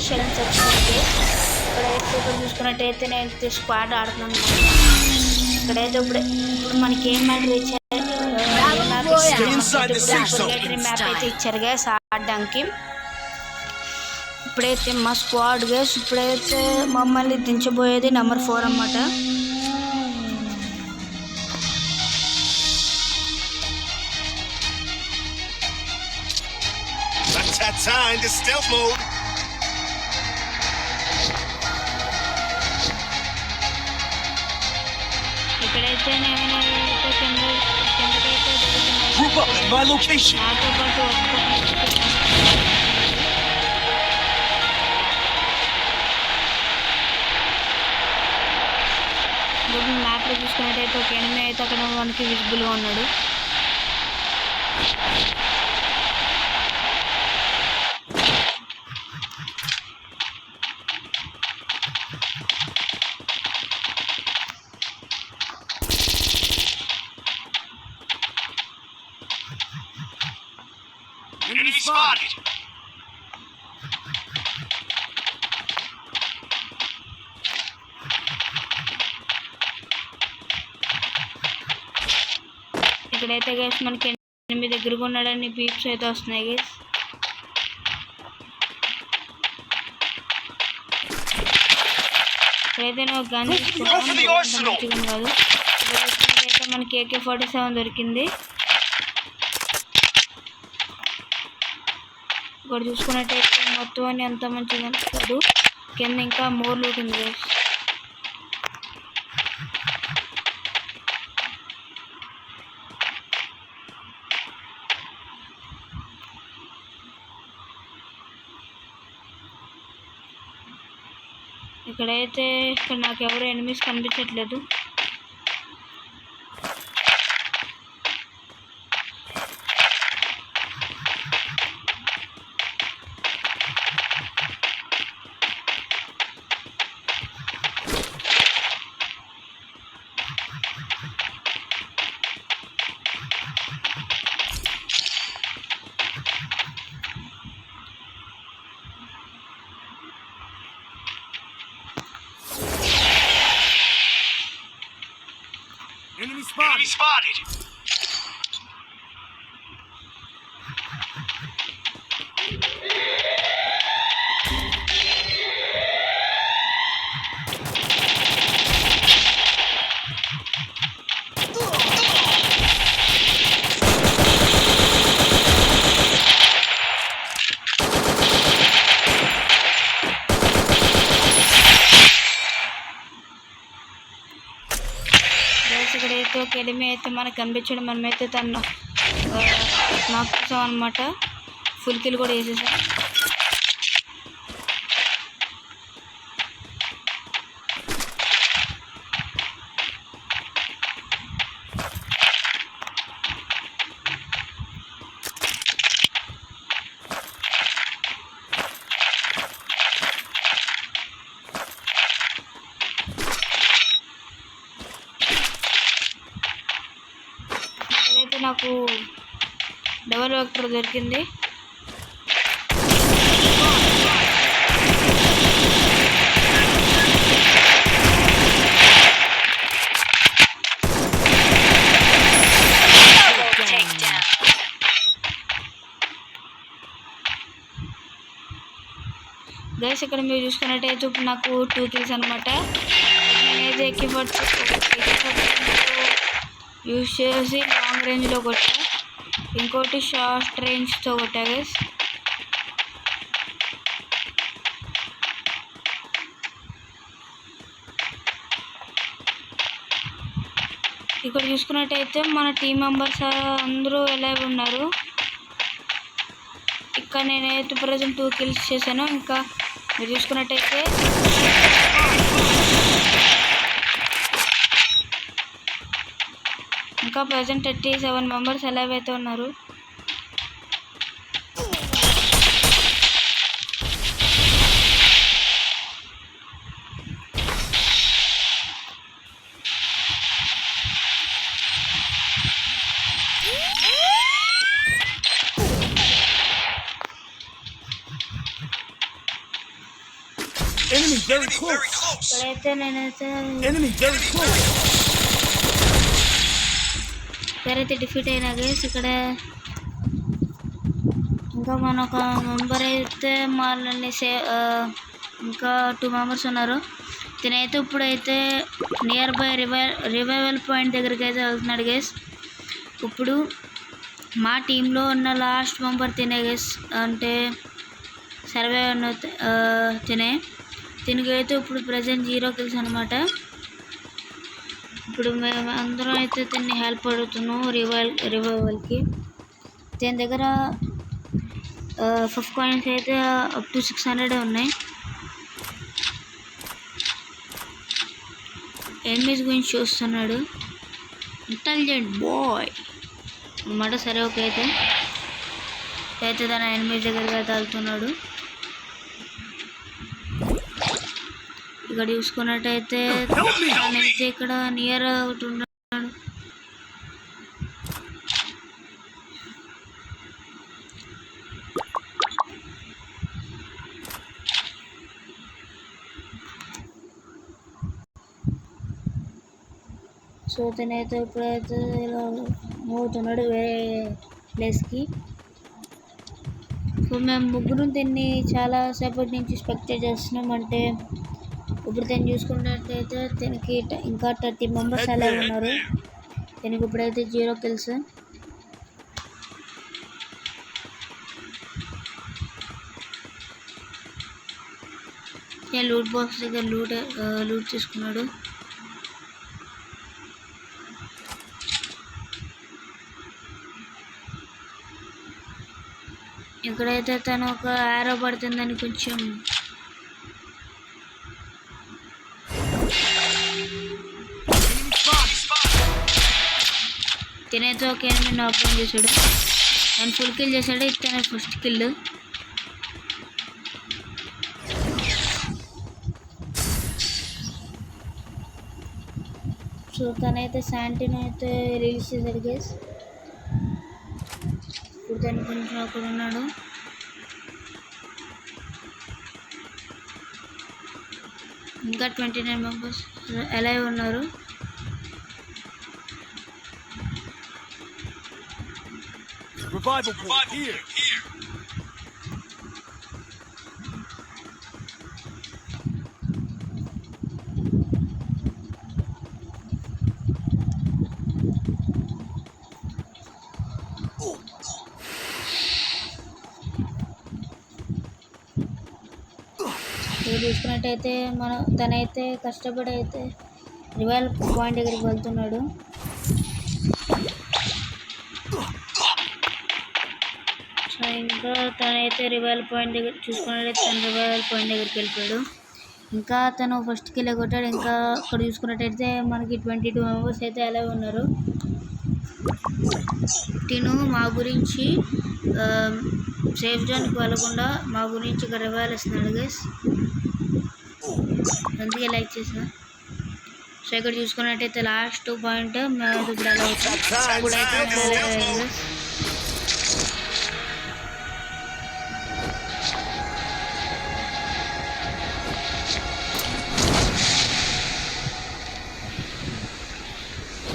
Challenge వచ్చింది. ఇక్కడైతే ఇక్కడ చూసుకున్నట్టయితే నేను స్క్వాడ్ ఆడుతున్నాను. ఇక్కడైతే ఇప్పుడు మనకి ఏం మ్యాటర్ మ్యాప్ అయితే ఇచ్చారు గైస్ ఆడడానికి. ఇప్పుడైతే మా స్క్వాడ్ గైస్ ఇప్పుడైతే మమ్మల్ని దించబోయేది నెంబర్ 4 అన్నమాట. ఇక్కడైతే నాతో పాటు మ్యాప్లో చూసుకున్నట్టయితే ఒక ఎనిమిది అయితే అక్కడ మనకి విజిబుల్గా ఉన్నాడు. Enemy spotted. ఇక్కడైతే గైస్ మనకి ఎనిమిది దగ్గరగా ఉన్నాడని బీప్స్ అయితే వస్తున్నాయి గైస్. ఇక్కడైతే నేను గన్ కాదు అయితే మనకి AK-47 దొరికింది. ఇక్కడ చూసుకున్నట్టయితే మొత్తం అని ఎంత మంచిగా అనిపిస్తుంది. కింద ఇంకా మోర్ లూట్ ఉంది గైస్. ఇక్కడైతే ఇక్కడ నాకు ఎవరు ఎనిమిస్ కనిపించట్లేదు. Enemy spotted. ఇక్కడైతే ఒక ఎనిమి అయితే మనకు కనిపించడం మనమైతే తను నాక్ చేసాం అనమాట. ఫుల్ కిల్ కూడా వేసేసాం. నాకు డబల్ వెక్టర్ దొరికింది. గైస్ ఇక్కడ మీరు చూసుకున్నట్టయితే ఇప్పుడు నాకు 2 కిల్స్ అనమాట. నేనైతే యూజ్ చేసి లాంగ్ రేంజ్లో కొట్టా, ఇంకోటి షార్ట్ రేంజ్తో కొట్టా గైస్. ఇక్కడ చూసుకున్నట్టయితే మన టీం మెంబర్స్ అందరూ ఎలా ఉన్నారు. ఇక్కడ నేనైతే ప్రజెంట్ 2 కిల్స్ చేశాను. ఇంకా మీరు చూసుకున్నట్టయితే ఇంకా ప్రజెంట్ 37 మెంబర్స్ ఎలా అయితే ఉన్నారు. Enemy very close. ఇక్కడైతే నేనైతే Enemy very close. ఇక్కడైతే డిఫీట్ అయినా గైస్. ఇక్కడ ఇంకా మన ఒక మెంబర్ అయితే వాళ్ళని ఇంకా 2 మెంబర్స్ ఉన్నారు. తినైతే ఇప్పుడైతే నియర్ బై రివైవల్ పాయింట్ దగ్గరికి అయితే వెళ్తున్నాడు గైస్. ఇప్పుడు మా టీంలో ఉన్న లాస్ట్ మెంబర్ తినే గైస్, అంటే సర్వే ఉన్న తినకైతే ఇప్పుడు ప్రజెంట్ 0 kills అనమాట. ఇప్పుడు మేము అందరం అయితే తిని హెల్ప్ అడుగుతున్నాం రివైవల్కి. దీని దగ్గర 5 coins అయితే అప్ టు 600 ఉన్నాయి. ఎనిమీస్ గురించి చూస్తున్నాడు, ఇంటెలిజెంట్ బాయ్ అన్నమాట. సరే ఓకే అయితే తన ఎనిమీస్ దగ్గరగా వెళ్తున్నాడు. ఇక్కడ చూసుకున్నట్టయితే తనైతే ఇక్కడ నియర్ ఒకటి ఉన్నాడు. సో తనైతే ఇప్పుడైతే ఇలా మూవ్ అవుతున్నాడు వేరే ప్లేస్కి. సో మేము ముగ్గురు తిని చాలా సేపటి నుంచి స్పెక్టేట్ చేస్తున్నాం. అంటే ఇప్పుడు తను చూసుకున్నట్టయితే తనకి ఇంకా 30 మెంబర్స్ అలా ఉన్నారు. తనకి ఇప్పుడైతే 0 kills. లూట్ బాక్స్ దగ్గర లూట్ తీసుకున్నాడు. ఇక్కడైతే తను ఒక యారో పడుతుందని కొంచెం తినైతే ఒక ఎనిమిది నాక్ డౌన్ చేశాడు. ఆయన ఫుల్ కిల్ చేశాడు. ఇతనే ఫస్ట్ కిల్. సో తనైతే శాంటీని అయితే రిలీజ్ చేశాడు గైస్. ఇప్పుడు తను కొంచెం అక్కడ ఉన్నాడు. ఇంకా 29 మెంబర్స్ అలైవ్ ఉన్నారు. Revival point here. చూసుకున్నట్టయితే తనైతే కష్టపడి అయితే రివైవల్ పాయింట్ దగ్గరికి వెళ్తున్నాడు. సో ఇంకా తనైతే రివైవల్ పాయింట్ దగ్గర చూసుకున్నట్టయితే తను రివైవల్ పాయింట్ దగ్గరికి వెళ్ళిపోయాడు. ఇంకా తను ఫస్ట్ కిల్ కొట్టాడు. ఇంకా అక్కడ చూసుకున్నట్టయితే మనకి 22 మెంబర్స్ అయితే అలా ఉన్నారు. తిను మా గురించి సేఫ్ జోన్కి వెళ్ళకుండా మా గురించి ఇక్కడ రివైవల్ ఇస్తున్నాడు గైస్. అందుకే లైక్ చేసిన. సో ఇక్కడ చూసుకున్నట్టయితే లాస్ట్ పాయింట్ మేము ఇప్పుడు అలా అవుతాం. ఇప్పుడైతే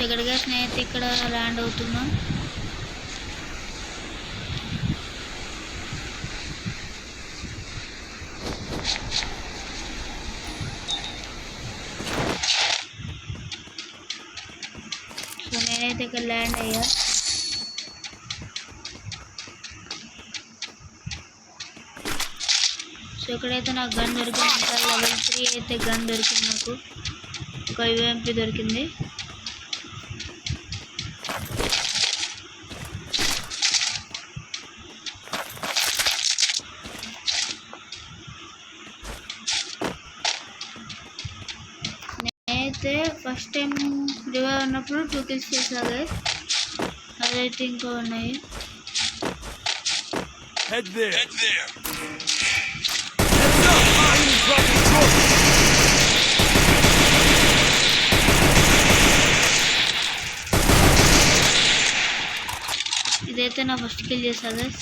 ఇక్కడిగా స్నేహితు ఇక్కడ ల్యాండ్ అవుతున్నాం. సో నేనైతే ఇక్కడ ల్యాండ్ అయ్యా. సో ఇక్కడైతే నాకు గన్ దొరికింది. ఇంకా level 3 అయితే గన్ దొరికింది. నాకు ఒక UMP దొరికింది. అయితే ఫస్ట్ టైం రివైవ్ ఉన్నప్పుడు 2 kills చేసా గైస్. అదైతే ఇంకా ఉన్నాయి. Head there. ఇదైతే నా ఫస్ట్ కిల్ చేసా గైస్.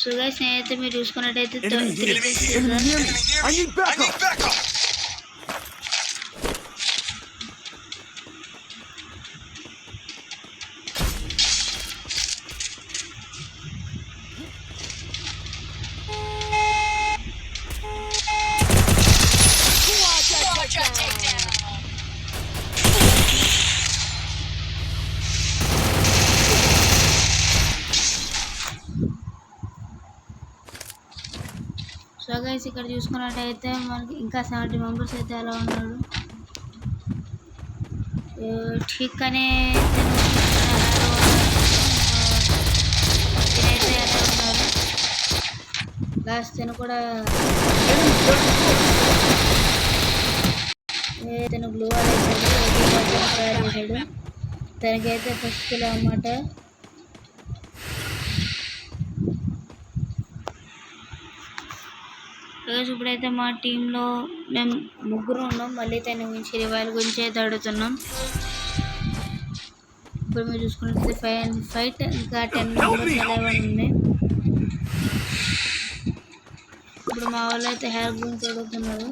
సో గైస్ నేనైతే మీరు చూసుకున్నట్టయితే Enemy here. Enemy near me. I need backup. So guys ఇక్కడ చూసుకున్నట్టయితే మనకి ఇంకా 70 మెంబర్స్ అయితే అలా ఉన్నారు. ఠీక్ అనే తినైతే అలా ఉన్నారు. లాస్ట్ తిన కూడా తను గ్లూ తయారు చేశాడు. తనకైతే ఫస్ట్ కిలో అన్నమాట. ఇప్పుడైతే మా టీంలో మేము ముగ్గురు ఉన్నాం. మళ్ళీ తన గురించి రివైల్ గురించి అయితే అడుగుతున్నాం. ఇప్పుడు మీరు చూసుకున్నట్లయితే ఫైట్ ఇంకా 10 మెంబర్స్ అలా ఉన్నాయి. ఇప్పుడు మా వాళ్ళు అయితే హెయిర్ గురించి అడుగుతున్నారు.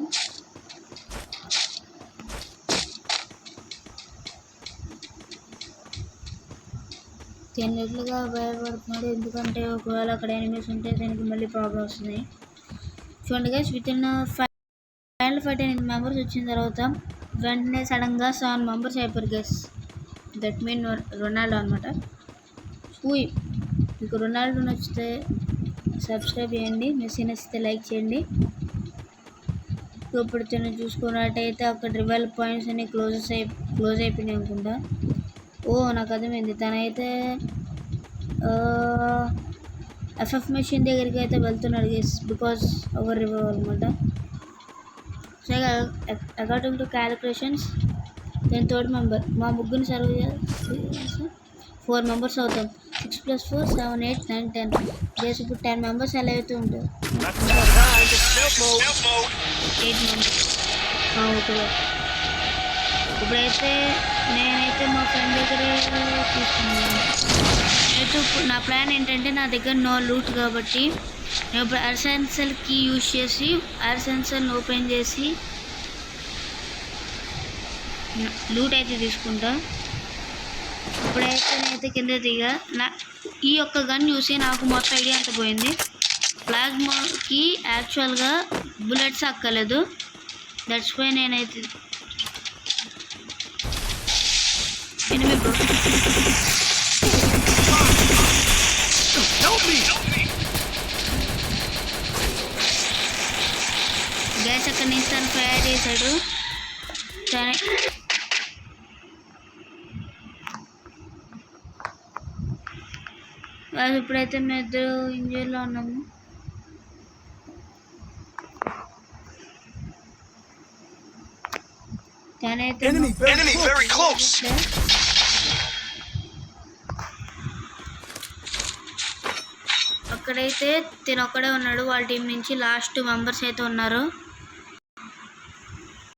తిన్నట్లుగా భయపడుతున్నాడు, ఎందుకంటే ఒకవేళ అక్కడ ఎనిమీస్ ఉంటే దానికి మళ్ళీ ప్రాబ్లం వస్తుంది. చూడండి guys, with in final fight 8 members వచ్చిన తర్వాత వెంటనే సడన్గా 7 మెంబర్స్ అయిపోయారు గైస్. దట్ మీన్ రొనాల్డో అనమాట. మీకు రొనాల్డో నచ్చితే సబ్స్క్రైబ్ చేయండి, మెస్సీ నచ్చితే లైక్ చేయండి. ఇప్పుడు తను చూసుకున్నట్టయితే అక్కడ రివైల్ పాయింట్స్ అన్ని క్లోజ్ అయిపోయినాయి అనుకుంటా. నాకు అర్థమైంది, తనైతే ఎఫ్ఎఫ్ మెషిన్ దగ్గరికి అయితే వెళ్తున్నాడు గైస్, బికాస్ అవర్ రివైవ్ అనమాట. సో అకార్డింగ్ టు క్యాలిక్యులేషన్స్ నేను 3rd మెంబర్. మా ముగ్గురిని సర్వ్ చేసి 4 మెంబర్స్ అవుతాం. 6 + 4 7 8 9 10 గైస్. ఇప్పుడు 10 మెంబర్స్ ఎలా అయితే ఉంటారు, 8 మెంబర్స్. ఓకే, ఇప్పుడైతే నేనైతే మా ఫ్రెండ్ దగ్గర తీసుకున్నాను. అయితే నా ప్లాన్ ఏంటంటే, నా దగ్గర నో లూట్ కాబట్టి నేను ఇప్పుడు ఎర్సెన్సల్ కీ యూజ్ చేసి ఎర్సెన్సల్ని ఓపెన్ చేసి లూట్ అయితే తీసుకుంటా. ఇప్పుడైతే నేనైతే కింద దిగా ఈ యొక్క గన్ చూసి నాకు మొత్తం ఐడియా అంత పోయింది. ప్లాస్మాకి యాక్చువల్గా బుల్లెట్స్ అక్కలేదు. దట్స్ వై నేనైతే ఎనిమి బ్రో గ్యాస్ అక్కడ నుంచి తను ఫైర్ చేశాడు. ఇప్పుడైతే మేము ఇద్దరు ఇంజనీర్లో ఉన్నాము. తనైతే అక్కడైతే తినొక్కడే ఉన్నాడు. వాళ్ళ టీం నుంచి లాస్ట్ 2 మెంబర్స్ అయితే ఉన్నారు.